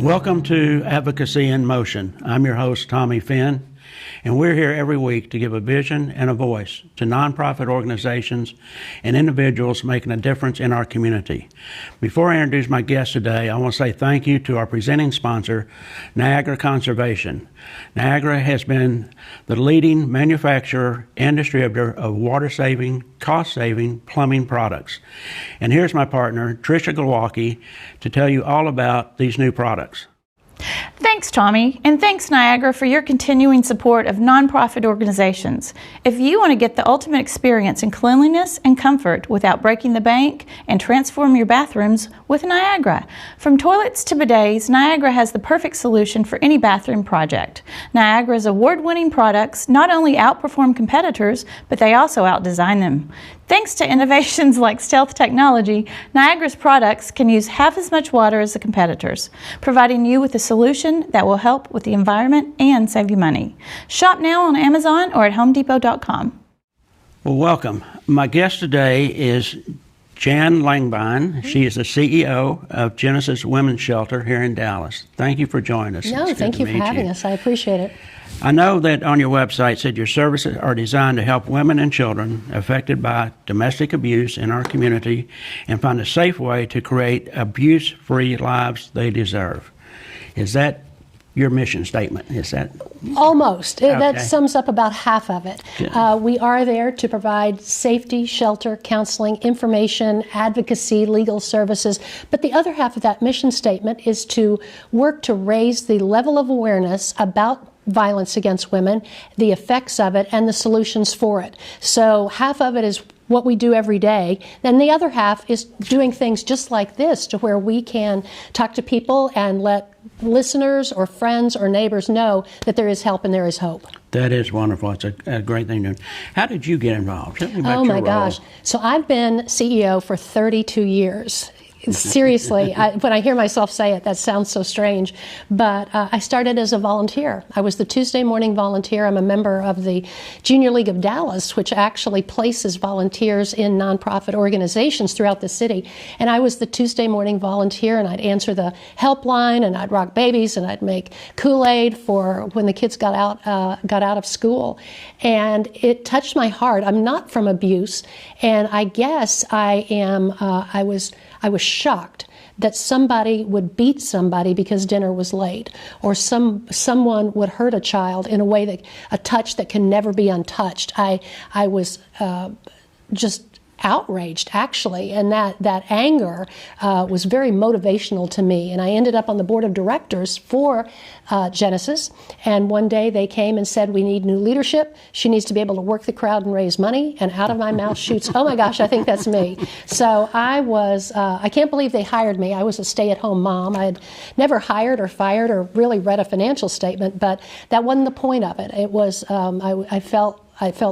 Welcome to Advocacy in Motion. I'm your host, Tommy Finn, and we're here every week to give a vision and a voice to nonprofit organizations and individuals making a difference in our community. Before I introduce my guest today, I want to say thank you to our presenting sponsor, Niagara Conservation. Niagara has been the leading manufacturer and distributor of water-saving, cost-saving plumbing products. And here's my partner, Tricia Glowacki, to tell you all about these new products. Thanks, Tommy, and thanks, Niagara, for your continuing support of nonprofit organizations. If you want to get the ultimate experience in cleanliness and comfort without breaking the bank, and transform your bathrooms with Niagara. From toilets to bidets, Niagara has the perfect solution for any bathroom project. Niagara's award-winning products not only outperform competitors, but they also outdesign them. Thanks to innovations like stealth technology, Niagara's products can use half as much water as the competitors, providing you with a solution that will help with the environment and save you money. Shop now on Amazon or at HomeDepot.com. Well, welcome. My guest today is Jan Langbein. She is the CEO of Genesis Women's Shelter here in Dallas. Thank you for joining us. No, thank you for having us. I appreciate it. I know that on your website said your services are designed to help women and children affected by domestic abuse in our community and find a safe way to create abuse-free lives they deserve. Is that your mission statement? Is that almost? Okay. That sums up about half of it. We are there to provide safety, shelter, counseling, information, advocacy, legal services. But the other half of that mission statement is to work to raise the level of awareness about violence against women, the effects of it, and the solutions for it. So half of it is what we do every day. Then the other half is doing things just like this to where we can talk to people and let listeners or friends or neighbors know that there is help and there is hope. That is wonderful. It's a great thing to do. How did you get involved? Tell me about oh your my role. gosh. So I've been CEO for 32 years. Seriously, when I hear myself say it, that sounds so strange. But I started as a volunteer. I was the Tuesday morning volunteer. I'm a member of the Junior League of Dallas, which actually places volunteers in nonprofit organizations throughout the city. And I was the Tuesday morning volunteer, and I'd answer the helpline, and I'd rock babies, and I'd make Kool-Aid for when the kids got out of school. And it touched my heart. I'm not from abuse, and I guess I was shocked that somebody would beat somebody because dinner was late, or someone would hurt a child in a way that a touch that can never be untouched. I was just outraged, actually, and that anger was very motivational to me. And I ended up on the board of directors for Genesis, and one day they came and said, we need new leadership. She needs to be able to work the crowd and raise money, and out of my mouth shoots, oh my gosh, I think that's me. So I can't believe they hired me. I was a stay-at-home mom. I had never hired or fired or really read a financial statement, but that wasn't the point of it. It was, I felt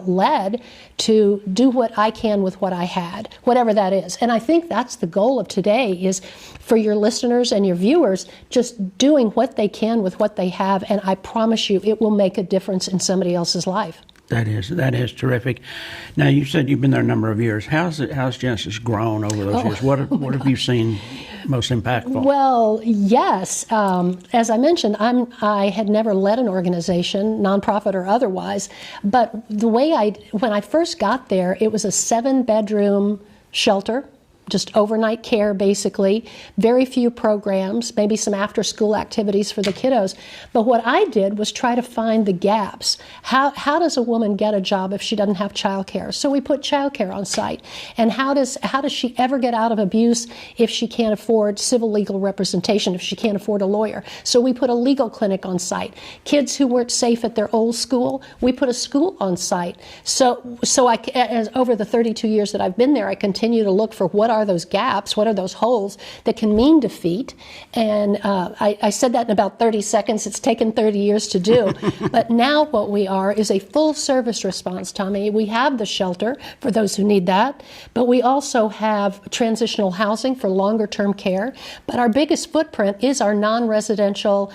led to do what I can with what I had, whatever that is. And I think that's the goal of today, is for your listeners and your viewers, just doing what they can with what they have. And I promise you, it will make a difference in somebody else's life. That is terrific. Now, you said you've been there a number of years. How's Genesis grown over those years? What have you seen most impactful? Well, yes. As I mentioned, I had never led an organization, nonprofit or otherwise. But when I first got there, it was a 7-bedroom shelter. Just overnight care, basically. Very few programs, maybe some after-school activities for the kiddos. But what I did was try to find the gaps. How does a woman get a job if she doesn't have childcare? So we put childcare on site. And how does she ever get out of abuse if she can't afford civil legal representation, if she can't afford a lawyer? So we put a legal clinic on site. Kids who weren't safe at their old school, we put a school on site. So over the 32 years that I've been there, I continue to look for what are those gaps, what are those holes that can mean defeat. And I said that in about 30 seconds. It's taken 30 years to do. But now what we are is a full service response, Tommy. We have the shelter for those who need that, but we also have transitional housing for longer term care. But our biggest footprint is our non-residential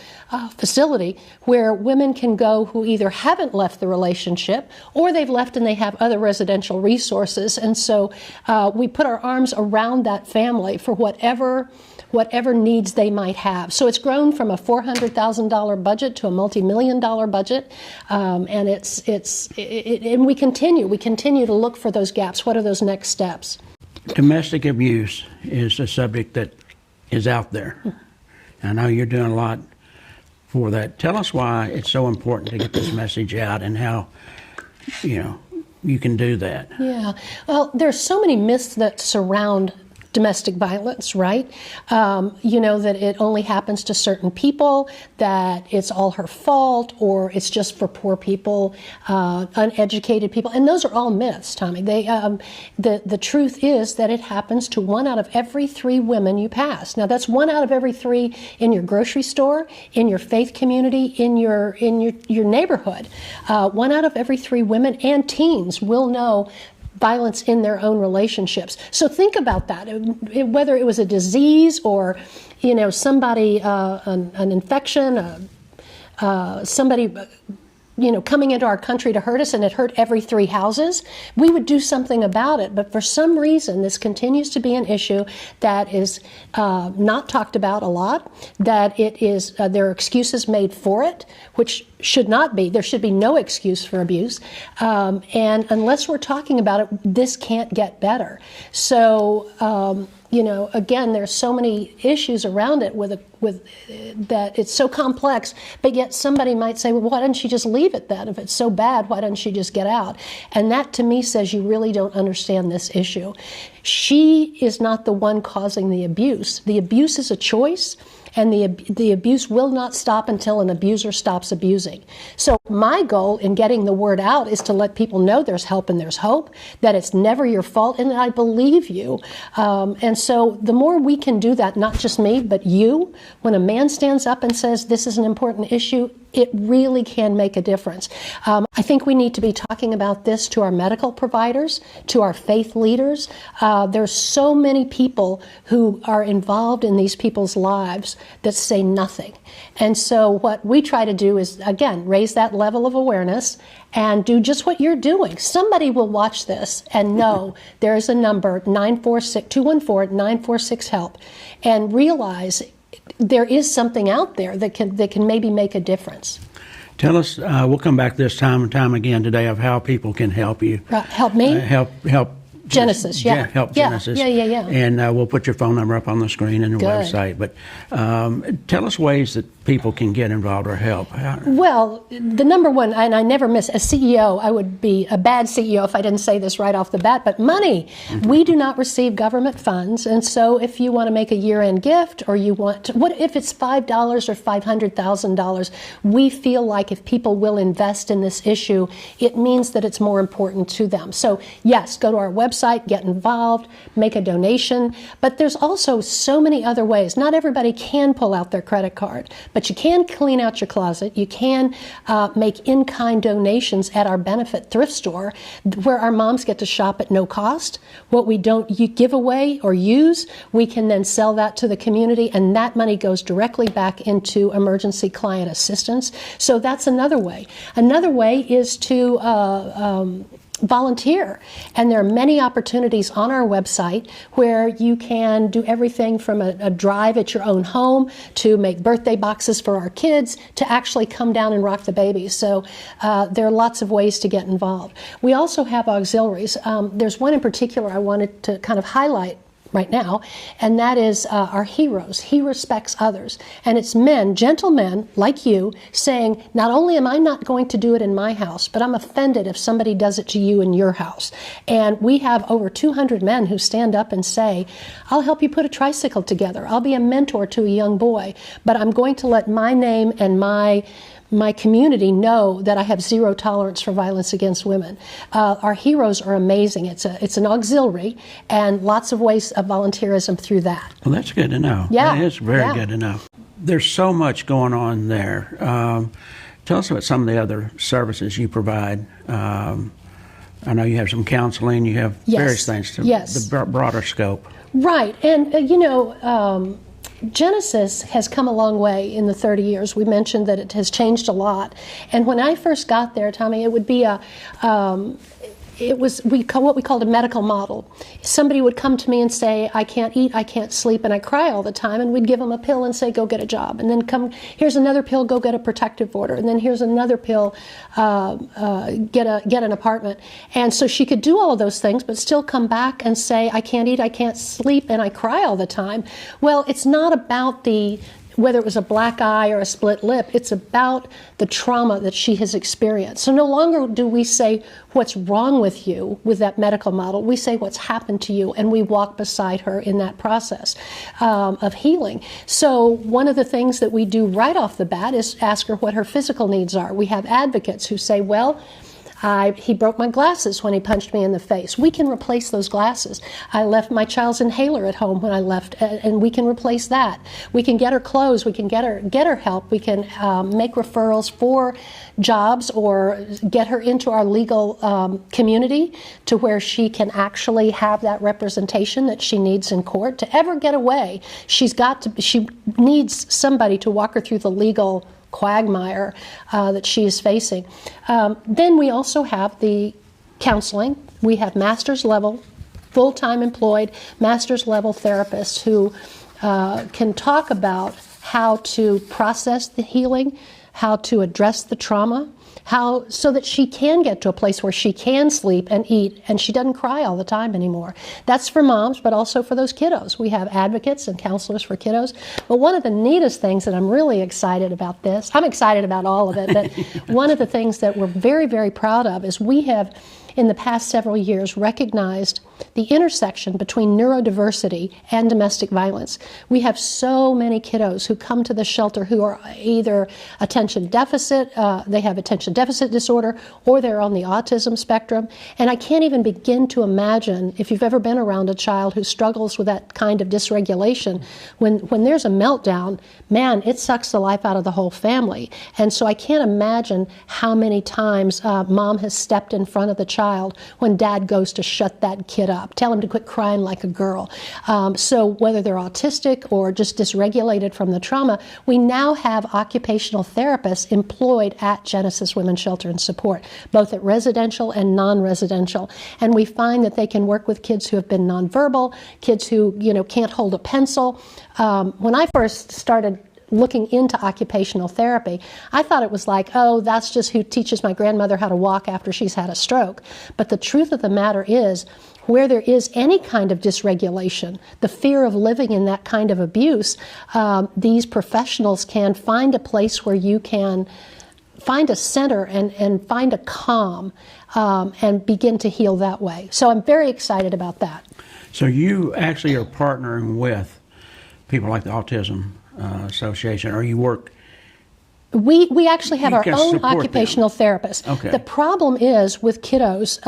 facility, where women can go who either haven't left the relationship or they've left and they have other residential resources. And so we put our arms around around that family for whatever needs they might have. So it's grown from a $400,000 budget to a multi-million-dollar budget, and and we continue to look for those gaps. What are those next steps? Domestic abuse is a subject that is out there. I know you're doing a lot for that. Tell us why it's so important to get this message out and how, you can do that. Yeah. Well, there's so many myths that surround domestic violence, right? That it only happens to certain people, that it's all her fault, or it's just for poor people, uneducated people. And those are all myths, Tommy. The truth is that it happens to 1 out of every 3 women you pass. Now, that's 1 out of every 3 in your grocery store, in your faith community, in your neighborhood. 1 out of every 3 women and teens will know violence in their own relationships. So think about that. Whether it was a disease or, somebody, an infection, somebody, coming into our country to hurt us, and it hurt every 3 houses, we would do something about it. But for some reason, this continues to be an issue that is not talked about a lot, that there are excuses made for it, which should not be. There should be no excuse for abuse. And unless we're talking about it, this can't get better. So, again, there's so many issues around it with that it's so complex, but yet somebody might say, well, why didn't she just leave it then? If it's so bad, why doesn't she just get out? And that, to me, says you really don't understand this issue. She is not the one causing the abuse. The abuse is a choice, and the abuse will not stop until an abuser stops abusing. So my goal in getting the word out is to let people know there's help and there's hope, that it's never your fault, and that I believe you. And so the more we can do that, not just me, but you, when a man stands up and says this is an important issue, it really can make a difference. I think we need to be talking about this to our medical providers, to our faith leaders. There's so many people who are involved in these people's lives that say nothing. And so what we try to do is, again, raise that level of awareness and do just what you're doing. Somebody will watch this and know there is a number, 214-946-HELP, and realize there is something out there that can maybe make a difference. Tell us, we'll come back this time and time again today of how people can help you. Help me? Help Genesis, yeah. Help Genesis. Yeah. And we'll put your phone number up on the screen and your website. But tell us ways that people can get involved or help. Well, the number one, and I never miss, as CEO, I would be a bad CEO if I didn't say this right off the bat, but money. Mm-hmm. We do not receive government funds, and so if you want to make a year-end gift, or you want to, what if it's $5 or $500,000, we feel like if people will invest in this issue, it means that it's more important to them. So yes, go to our website, get involved, make a donation, but there's also so many other ways. Not everybody can pull out their credit card, but you can clean out your closet. You can make in-kind donations at our benefit thrift store, where our moms get to shop at no cost. What we don't give away or use, we can then sell that to the community, and that money goes directly back into emergency client assistance. So that's another way. Another way is to volunteer, and there are many opportunities on our website where you can do everything from a drive at your own home, to make birthday boxes for our kids, to actually come down and rock the babies. So there are lots of ways to get involved. We also have auxiliaries. There's one in particular I wanted to kind of highlight right now, and that is our heroes. He respects others. And it's men, gentlemen like you, saying, not only am I not going to do it in my house, but I'm offended if somebody does it to you in your house. And we have over 200 men who stand up and say, I'll help you put a tricycle together. I'll be a mentor to a young boy, but I'm going to let my name and my community know that I have zero tolerance for violence against women. Our heroes are amazing. It's an auxiliary, and lots of ways of volunteerism through that. Well, that's good to know. Yeah. That is very good to know. There's so much going on there. Tell us about some of the other services you provide. I know you have some counseling. You have various things to the broader scope. Right. And, Genesis has come a long way in the 30 years. We mentioned that it has changed a lot. And when I first got there, Tommy, it would be what we called a medical model. Somebody would come to me and say, I can't eat, I can't sleep, and I cry all the time, and we'd give them a pill and say, go get a job. And then here's another pill, go get a protective order. And then here's another pill, get an apartment. And so she could do all of those things, but still come back and say, I can't eat, I can't sleep, and I cry all the time. Well, it's not about whether it was a black eye or a split lip, it's about the trauma that she has experienced. So no longer do we say what's wrong with you with that medical model, we say what's happened to you, and we walk beside her in that process of healing. So one of the things that we do right off the bat is ask her what her physical needs are. We have advocates who say, well, he broke my glasses when he punched me in the face. We can replace those glasses. I left my child's inhaler at home when I left, and we can replace that. We can get her clothes. We can get her help. We can make referrals for jobs or get her into our legal community to where she can actually have that representation that she needs in court. To ever get away, she needs somebody to walk her through the legal quagmire that she is facing. Then we also have the counseling. We have master's level, full-time employed master's level therapists who can talk about how to process the healing, how to address the trauma, so that she can get to a place where she can sleep and eat and she doesn't cry all the time anymore. That's for moms, but also for those kiddos. We have advocates and counselors for kiddos. But one of the neatest things that I'm really excited about this, I'm excited about all of it, but one of the things that we're very, very proud of is we have, in the past several years, recognized the intersection between neurodiversity and domestic violence. We have so many kiddos who come to the shelter who are either attention deficit, they have attention deficit disorder, or they're on the autism spectrum. And I can't even begin to imagine, if you've ever been around a child who struggles with that kind of dysregulation, when there's a meltdown, man, it sucks the life out of the whole family. And so I can't imagine how many times mom has stepped in front of the child when dad goes to shut that kid up, tell him to quit crying like a girl. So whether they're autistic or just dysregulated from the trauma, we now have occupational therapists employed at Genesis Women's Shelter and Support, both at residential and non-residential. And we find that they can work with kids who have been nonverbal, kids who can't hold a pencil. When I first started looking into occupational therapy, I thought it was like, oh, that's just who teaches my grandmother how to walk after she's had a stroke. But the truth of the matter is, where there is any kind of dysregulation, the fear of living in that kind of abuse, these professionals can find a place where you can find a center and find a calm and begin to heal that way. So I'm very excited about that. So you actually are partnering with people like the Autism Association, or you work? We actually have our own support occupational therapist. Okay. The problem is with kiddos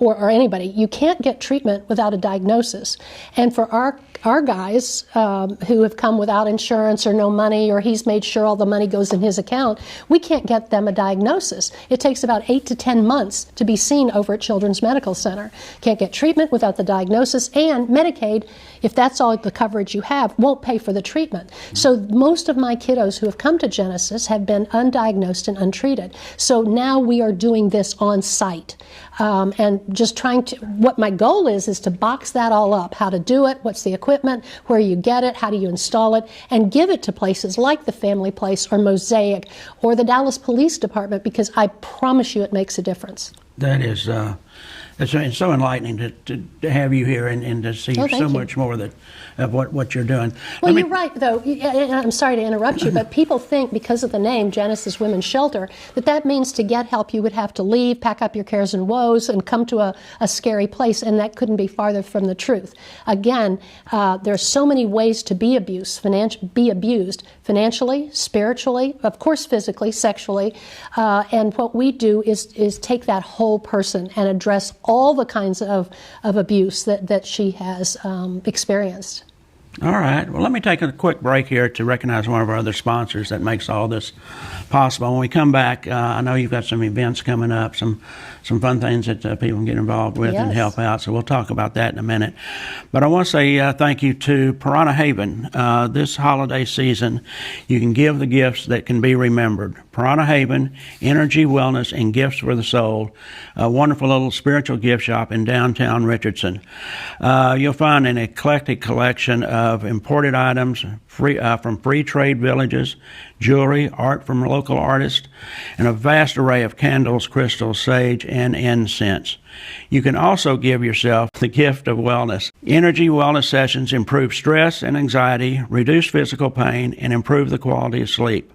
or anybody, you can't get treatment without a diagnosis. And for our guys who have come without insurance or no money, or he's made sure all the money goes in his account, we can't get them a diagnosis. It takes about 8 to 10 months to be seen over at Children's Medical Center. Can't get treatment without the diagnosis, and Medicaid, if that's all the coverage you have, won't pay for the treatment. So most of my kiddos who have come to Genesis have been undiagnosed and untreated. So now we are doing this on site. And just trying to, what my goal is to box that all up, how to do it, what's the equipment, where you get it, how do you install it, and give it to places like the Family Place or Mosaic or the Dallas Police Department, because I promise you it makes a difference. That is, it's so enlightening to have you here and to see so much more of what you're doing. Well, you're right, though. And I'm sorry to interrupt you, but people think because of the name Genesis Women's Shelter that means to get help you would have to leave, pack up your cares and woes, and come to a scary place, and that couldn't be farther from the truth. Again, there are so many ways to be abused financially, spiritually, of course physically, sexually, and what we do is take that whole person and address all the kinds of abuse that she has experienced. All right. Well, let me take a quick break here to recognize one of our other sponsors that makes all this possible. When we come back, I know you've got some events coming up, some fun things that people can get involved with and help out. So we'll talk about that in a minute. But I want to say thank you to Piranha Haven. This holiday season, you can give the gifts that can be remembered. Piranha Haven, Energy, Wellness, and Gifts for the Soul, a wonderful little spiritual gift shop in downtown Richardson. You'll find an eclectic collection of imported items from free trade villages, jewelry, art from local artists, and a vast array of candles, crystals, sage, and incense. You can also give yourself the gift of wellness. Energy wellness sessions improve stress and anxiety, reduce physical pain, and improve the quality of sleep.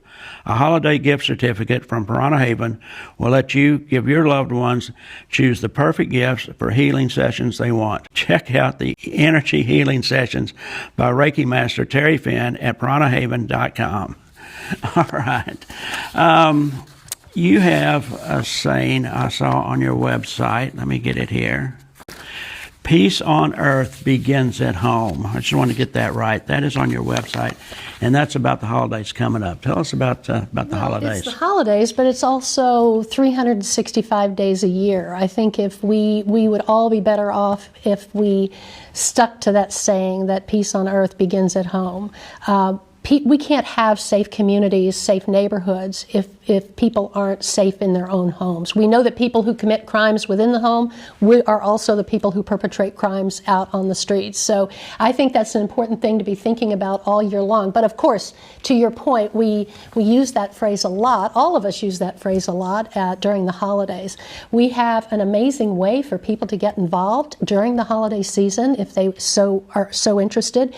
A holiday gift certificate from Piranha Haven will let you give your loved ones choose the perfect gifts for healing sessions they want. Check out the Energy Healing Sessions by Reiki Master Terry Finn at piranhahaven.com. All right. You have a saying I saw on your website. Let me get it here. Peace on earth begins at home. I just want to get that right. That is on your website, and that's about the holidays coming up. Tell us about the holidays. It's the holidays, but it's also 365 days a year. I think if we would all be better off if we stuck to that saying that peace on earth begins at home. We can't have safe communities, safe neighborhoods if people aren't safe in their own homes. We know that people who commit crimes within the home are also the people who perpetrate crimes out on the streets. So I think that's an important thing to be thinking about all year long. But of course, to your point, we use that phrase a lot. All of us use that phrase a lot during the holidays. We have an amazing way for people to get involved during the holiday season if they are so interested.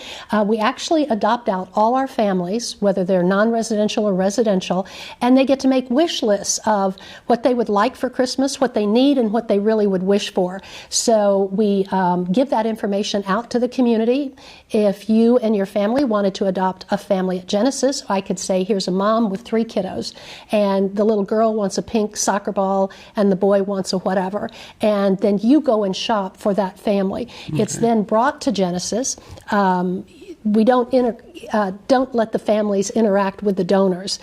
We actually adopt out all our families, whether they're non-residential or residential, and they get to make wish lists of what they would like for Christmas, what they need, and what they really would wish for. So we give that information out to the community. If you and your family wanted to adopt a family at Genesis, I could say, here's a mom with 3 kiddos, and the little girl wants a pink soccer ball, and the boy wants a whatever. And then you go and shop for that family. Okay. It's then brought to Genesis. We don't let the families interact with the donors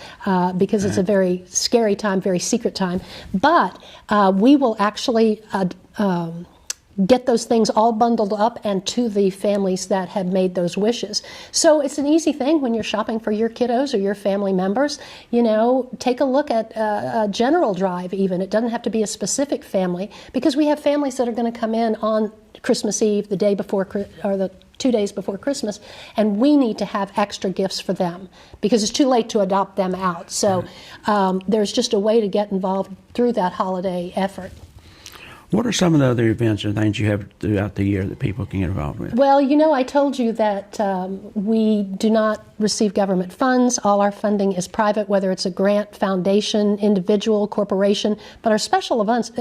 because it's a very scary time, very secret time. But we will actually get those things all bundled up and to the families that have made those wishes. So it's an easy thing when you're shopping for your kiddos or your family members. You know, take a look at a general drive even. It doesn't have to be a specific family because we have families that are going to come in on Christmas Eve, the day before, or the 2 days before Christmas, and we need to have extra gifts for them because it's too late to adopt them out. So there's just a way to get involved through that holiday effort. What are some of the other events or things you have throughout the year that people can get involved with? Well, you know, I told you that we do not receive government funds. All our funding is private, whether it's a grant, foundation, individual, corporation. But our special events,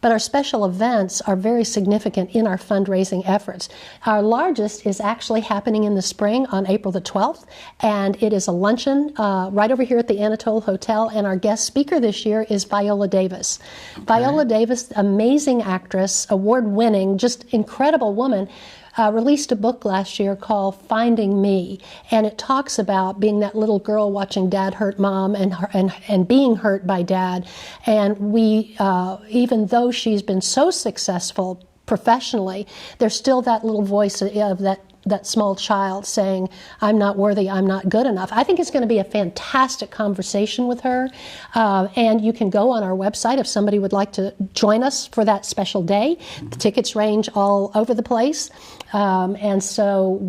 But our special events are very significant in our fundraising efforts. Our largest is actually happening in the spring on April the 12th, and it is a luncheon right over here at the Anatole Hotel, and our guest speaker this year is Viola Davis. Okay. Viola Davis, amazing actress, award-winning, just incredible woman, released a book last year called Finding Me, and it talks about being that little girl watching dad hurt mom and being hurt by dad. And we, even though she's been so successful professionally, there's still that little voice of that small child saying, I'm not worthy, I'm not good enough. I think it's going to be a fantastic conversation with her. And you can go on our website if somebody would like to join us for that special day. The tickets range all over the place. And so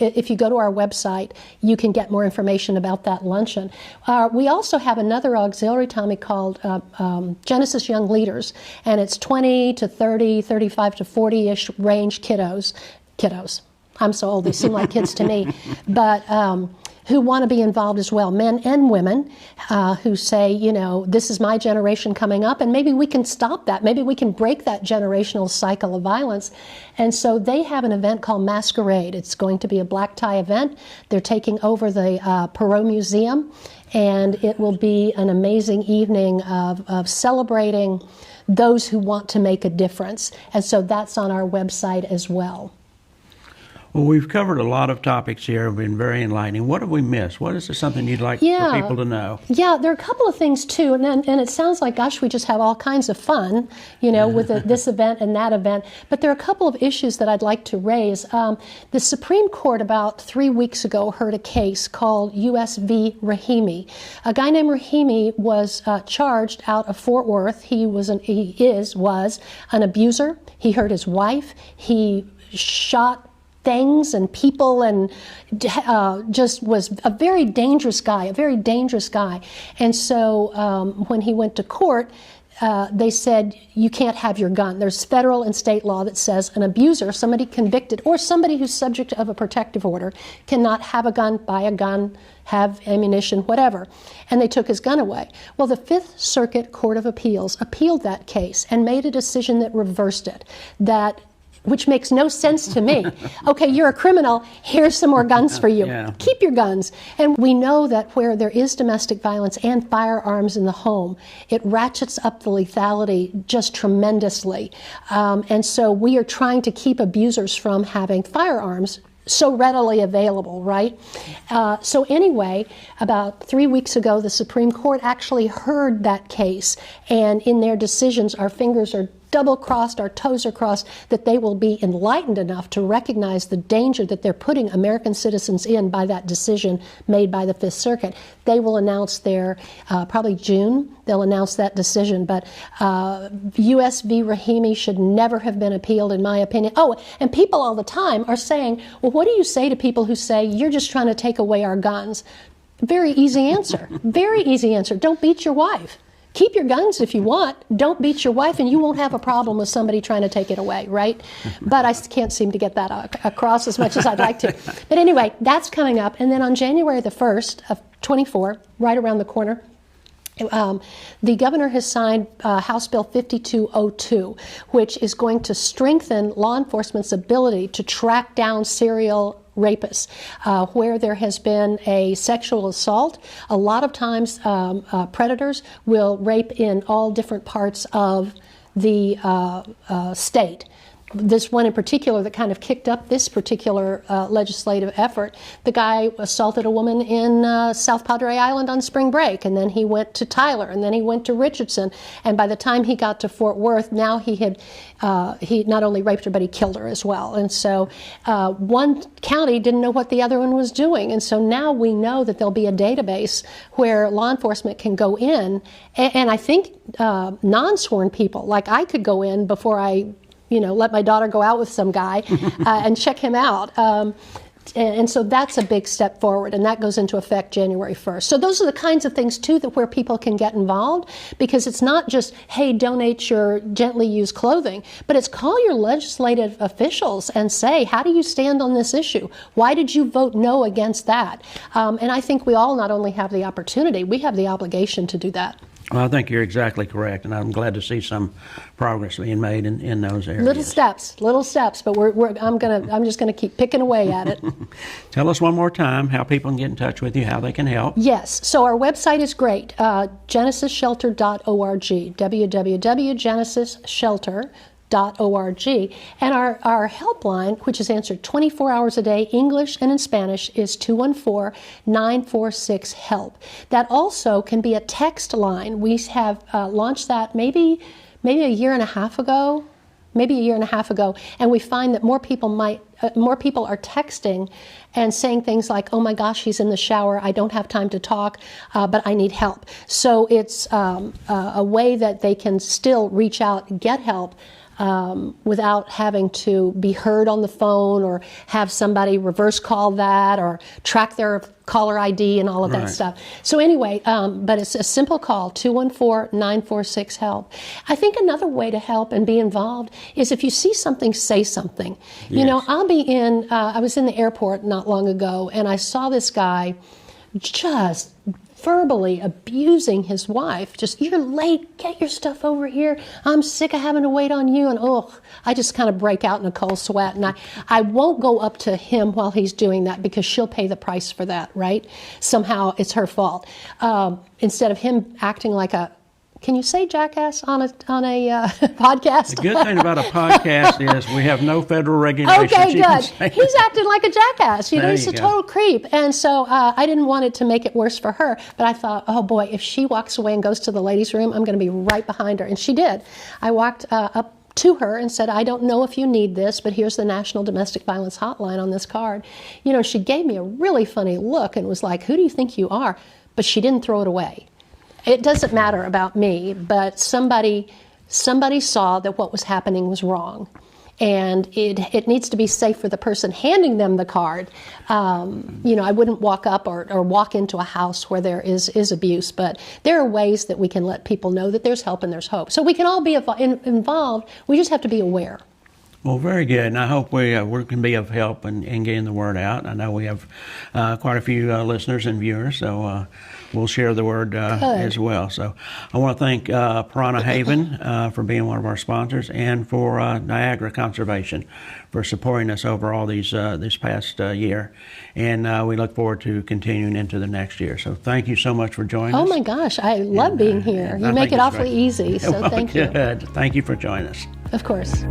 if you go to our website, you can get more information about that luncheon. We also have another auxiliary, Tommy, called Genesis Young Leaders, and it's 20 to 30, 35 to 40-ish range kiddos. I'm so old, they seem like kids to me. But who want to be involved as well, men and women, who say, you know, this is my generation coming up, and maybe we can stop that. Maybe we can break that generational cycle of violence. And so they have an event called Masquerade. It's going to be a black tie event. They're taking over the Perot Museum, and it will be an amazing evening of celebrating those who want to make a difference. And so that's on our website as well. Well, we've covered a lot of topics here. Have been very enlightening. What have we missed? What is something you'd like for people to know? Yeah, there are a couple of things too, and it sounds like, gosh, we just have all kinds of fun, with this event and that event. But there are a couple of issues that I'd like to raise. The Supreme Court about 3 weeks ago heard a case called U.S. v. Rahimi. A guy named Rahimi was charged out of Fort Worth. He was an abuser. He hurt his wife. He shot things and people, and just was a very dangerous guy. And so when he went to court, they said, you can't have your gun. There's federal and state law that says an abuser, somebody convicted, or somebody who's subject of a protective order, cannot have a gun, buy a gun, have ammunition, whatever. And they took his gun away. Well, the Fifth Circuit Court of Appeals appealed that case and made a decision that reversed it, which makes no sense to me. Okay, you're a criminal, here's some more guns for you. Yeah. Keep your guns. And we know that where there is domestic violence and firearms in the home, it ratchets up the lethality just tremendously. And so we are trying to keep abusers from having firearms so readily available, right? So anyway, about 3 weeks ago, the Supreme Court actually heard that case, and in their decisions, our fingers are double-crossed, our toes are crossed, that they will be enlightened enough to recognize the danger that they're putting American citizens in by that decision made by the Fifth Circuit. They will announce their, probably June, they'll announce that decision. But U.S. v. Rahimi should never have been appealed, in my opinion. Oh, and people all the time are saying, well, what do you say to people who say, you're just trying to take away our guns? Very easy answer. Very easy answer. Don't beat your wife. Keep your guns if you want. Don't beat your wife, and you won't have a problem with somebody trying to take it away, right? But I can't seem to get that across as much as I'd like to. But anyway, that's coming up. And then on January the 1st of 24, right around the corner, the governor has signed House Bill 5202, which is going to strengthen law enforcement's ability to track down serial rapists. Where there has been a sexual assault, a lot of times predators will rape in all different parts of the state. This one in particular that kind of kicked up this particular legislative effort, the guy assaulted a woman in South Padre Island on spring break, and then he went to Tyler, and then he went to Richardson, and by the time he got to Fort Worth, now he not only raped her, but he killed her as well. And so one county didn't know what the other one was doing, and so now we know that there'll be a database where law enforcement can go in, and I think non-sworn people, like I could go in before I let my daughter go out with some guy and check him out. And so that's a big step forward, and that goes into effect January 1st. So those are the kinds of things, too, where people can get involved, because it's not just, hey, donate your gently used clothing, but it's call your legislative officials and say, how do you stand on this issue? Why did you vote no against that? And I think we all not only have the opportunity, we have the obligation to do that. Well, I think you're exactly correct, and I'm glad to see some progress being made in those areas. Little steps, but I'm just gonna keep picking away at it. Tell us one more time how people can get in touch with you, how they can help. Yes, so our website is great, genesisshelter.org, www.genesisshelter.org. And our helpline, which is answered 24 hours a day, English and in Spanish, is 214-946-HELP. That also can be a text line. We have launched that maybe a year and a half ago, and we find that more people are texting and saying things like, oh my gosh, he's in the shower, I don't have time to talk, but I need help. So it's a way that they can still reach out and get help without having to be heard on the phone or have somebody reverse call that or track their caller ID and all of that stuff. So anyway, but it's a simple call, 214-946-HELP. I think another way to help and be involved is if you see something, say something. Yes. I was in the airport not long ago, and I saw this guy just verbally abusing his wife. Just, you're late, get your stuff over here. I'm sick of having to wait on you. And I just kind of break out in a cold sweat. And I won't go up to him while he's doing that, because she'll pay the price for that, right? Somehow it's her fault. Instead of him acting like a Can you say jackass on a podcast? The good thing about a podcast is we have no federal regulations. Okay, You can good. say He's acting like a jackass. There He's you a go. total creep. And so I didn't want it to make it worse for her. But I thought, oh boy, if she walks away and goes to the ladies' room, I'm going to be right behind her. And she did. I walked up to her and said, I don't know if you need this, but here's the National Domestic Violence Hotline on this card. You know, she gave me a really funny look and was like, who do you think you are? But she didn't throw it away. It doesn't matter about me, but somebody saw that what was happening was wrong. And it needs to be safe for the person handing them the card. You know, I wouldn't walk up or walk into a house where there is abuse, but there are ways that we can let people know that there's help and there's hope. So we can all be involved. We just have to be aware. Well, very good, and I hope we can be of help in getting the word out. I know we have quite a few listeners and viewers, so we'll share the word as well. So I want to thank Piranha Haven for being one of our sponsors, and for Niagara Conservation for supporting us over all these this past year. And we look forward to continuing into the next year. So thank you so much for joining us. Oh my gosh, I love being here. and You I make think it it's awfully great. easy, so Well, thank you. good. Thank you for joining us. Of course.